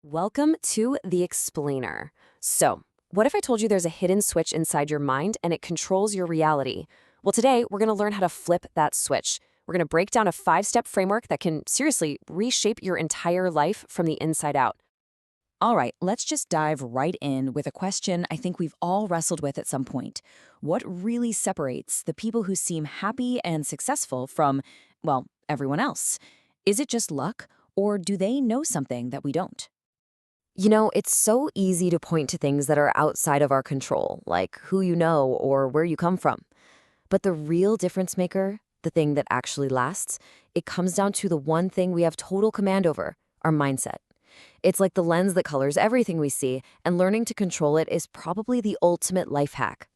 Welcome to The Explainer. So, what if I told you there's a hidden switch inside your mind and it controls your reality? Well, today we're going to learn how to flip that switch. We're going to break down a 5-step framework that can seriously reshape your entire life from the inside out. All right, let's just dive right in with a question I think we've all wrestled with at some point. What really separates the people who seem happy and successful from, well, everyone else? Is it just luck, or do they know something that we don't? You know, it's so easy to point to things that are outside of our control, like who you know or where you come from. But the real difference maker, the thing that actually lasts, it comes down to the one thing we have total command over, our mindset. It's like the lens that colors everything we see, and learning to control it is probably the ultimate life hack.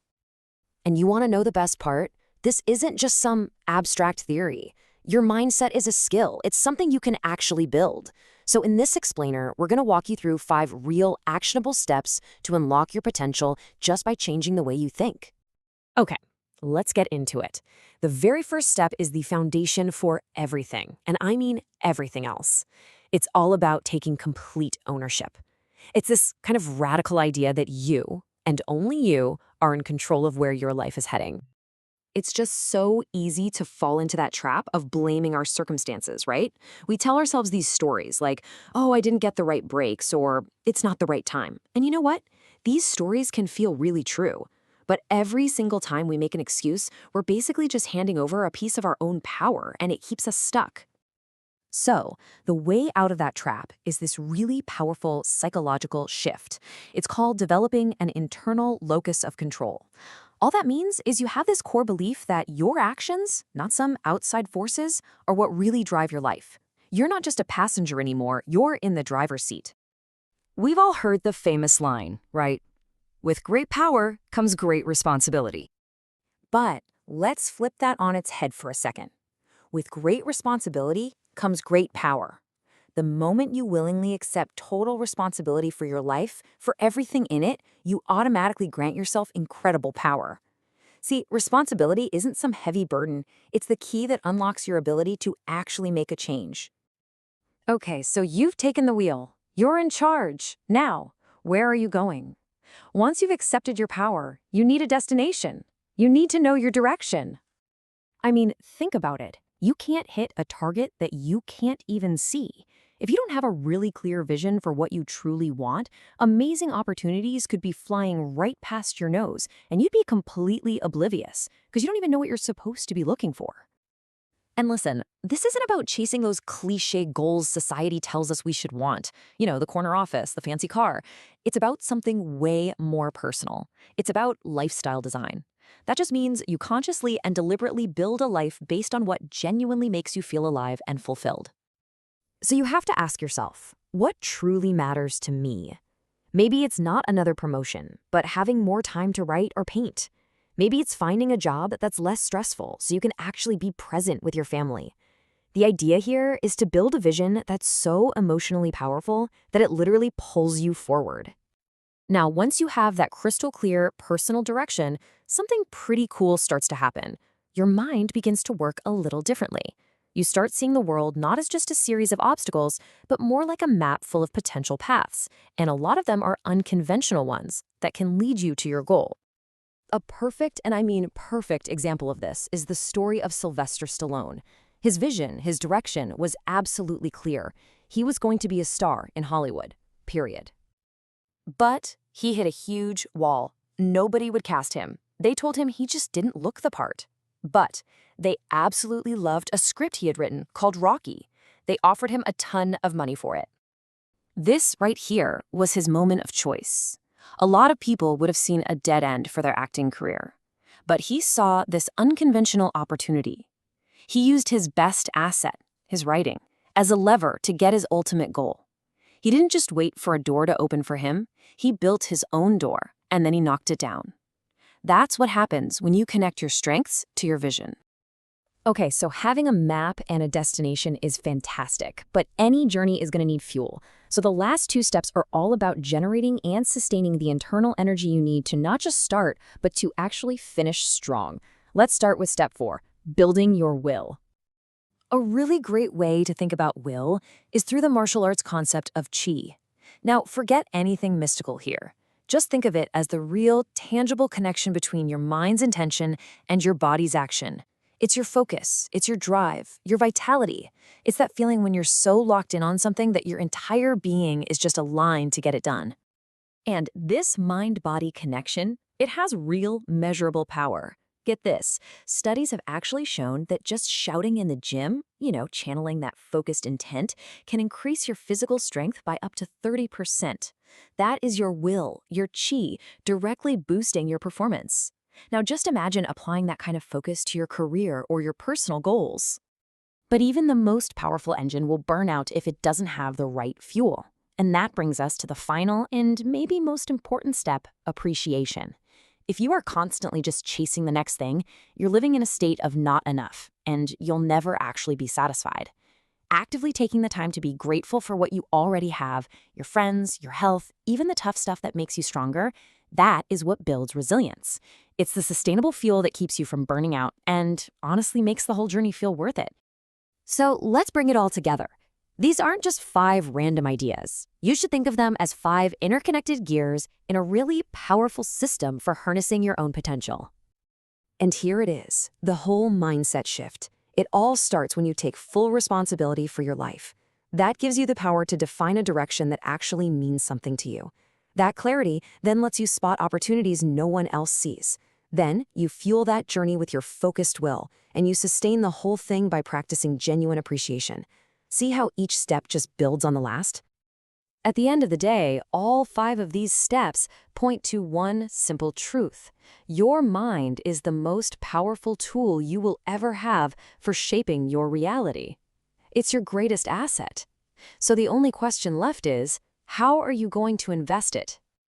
And you want to know the best part? This isn't just some abstract theory. Your mindset is a skill. It's something you can actually build. So in this explainer, we're going to walk you through 5 real actionable steps to unlock your potential just by changing the way you think. Okay, let's get into it. The very first step is the foundation for everything, and I mean everything else. It's all about taking complete ownership. It's this kind of radical idea that you, and only you, are in control of where your life is heading. It's just so easy to fall into that trap of blaming our circumstances, right? We tell ourselves these stories like, oh, I didn't get the right breaks, or it's not the right time. And you know what? These stories can feel really true. But every single time we make an excuse, we're basically just handing over a piece of our own power, and it keeps us stuck. So, the way out of that trap is this really powerful psychological shift. It's called developing an internal locus of control. All that means is you have this core belief that your actions, not some outside forces, are what really drive your life. You're not just a passenger anymore, you're in the driver's seat. We've all heard the famous line, right? With great power comes great responsibility. But let's flip that on its head for a second. With great responsibility comes great power. The moment you willingly accept total responsibility for your life, for everything in it, you automatically grant yourself incredible power. See, responsibility isn't some heavy burden. It's the key that unlocks your ability to actually make a change. Okay, so you've taken the wheel. You're in charge. Now, where are you going? Once you've accepted your power, you need a destination. You need to know your direction. I mean, think about it. You can't hit a target that you can't even see. If you don't have a really clear vision for what you truly want, amazing opportunities could be flying right past your nose, and you'd be completely oblivious because you don't even know what you're supposed to be looking for. And listen, this isn't about chasing those cliché goals society tells us we should want. You know, the corner office, the fancy car. It's about something way more personal. It's about lifestyle design. That just means you consciously and deliberately build a life based on what genuinely makes you feel alive and fulfilled. So you have to ask yourself, what truly matters to me? Maybe it's not another promotion, but having more time to write or paint. Maybe it's finding a job that's less stressful so you can actually be present with your family. The idea here is to build a vision that's so emotionally powerful that it literally pulls you forward. Now, once you have that crystal clear personal direction, something pretty cool starts to happen. Your mind begins to work a little differently. You start seeing the world not as just a series of obstacles, but more like a map full of potential paths, and a lot of them are unconventional ones that can lead you to your goal. A perfect, and I mean perfect, example of this is the story of Sylvester Stallone. His vision, his direction was absolutely clear. He was going to be a star in Hollywood, period. But he hit a huge wall. Nobody would cast him. They told him he just didn't look the part. But they absolutely loved a script he had written called Rocky. They offered him a ton of money for it. This right here was his moment of choice. A lot of people would have seen a dead end for their acting career. But he saw this unconventional opportunity. He used his best asset, his writing, as a lever to get his ultimate goal. He didn't just wait for a door to open for him, he built his own door, and then he knocked it down. That's what happens when you connect your strengths to your vision. Okay, so having a map and a destination is fantastic, but any journey is going to need fuel. So the last 2 steps are all about generating and sustaining the internal energy you need to not just start, but to actually finish strong. Let's start with step 4, building your will. A really great way to think about will is through the martial arts concept of qi. Now, forget anything mystical here. Just think of it as the real, tangible connection between your mind's intention and your body's action. It's your focus, it's your drive, your vitality. It's that feeling when you're so locked in on something that your entire being is just aligned to get it done. And this mind-body connection, it has real, measurable power. Get this, studies have actually shown that just shouting in the gym, channeling that focused intent, can increase your physical strength by up to 30%. That is your will, your chi, directly boosting your performance. Now just imagine applying that kind of focus to your career or your personal goals. But even the most powerful engine will burn out if it doesn't have the right fuel. And that brings us to the final and maybe most important step, appreciation. If you are constantly just chasing the next thing, you're living in a state of not enough, and you'll never actually be satisfied. Actively taking the time to be grateful for what you already have, your friends, your health, even the tough stuff that makes you stronger, that is what builds resilience. It's the sustainable fuel that keeps you from burning out and honestly makes the whole journey feel worth it. So let's bring it all together. These aren't just 5 random ideas. You should think of them as 5 interconnected gears in a really powerful system for harnessing your own potential. And here it is, the whole mindset shift. It all starts when you take full responsibility for your life. That gives you the power to define a direction that actually means something to you. That clarity then lets you spot opportunities no one else sees. Then you fuel that journey with your focused will, and you sustain the whole thing by practicing genuine appreciation. See how each step just builds on the last? At the end of the day, all 5 of these steps point to one simple truth. Your mind is the most powerful tool you will ever have for shaping your reality. It's your greatest asset. So the only question left is, how are you going to invest it?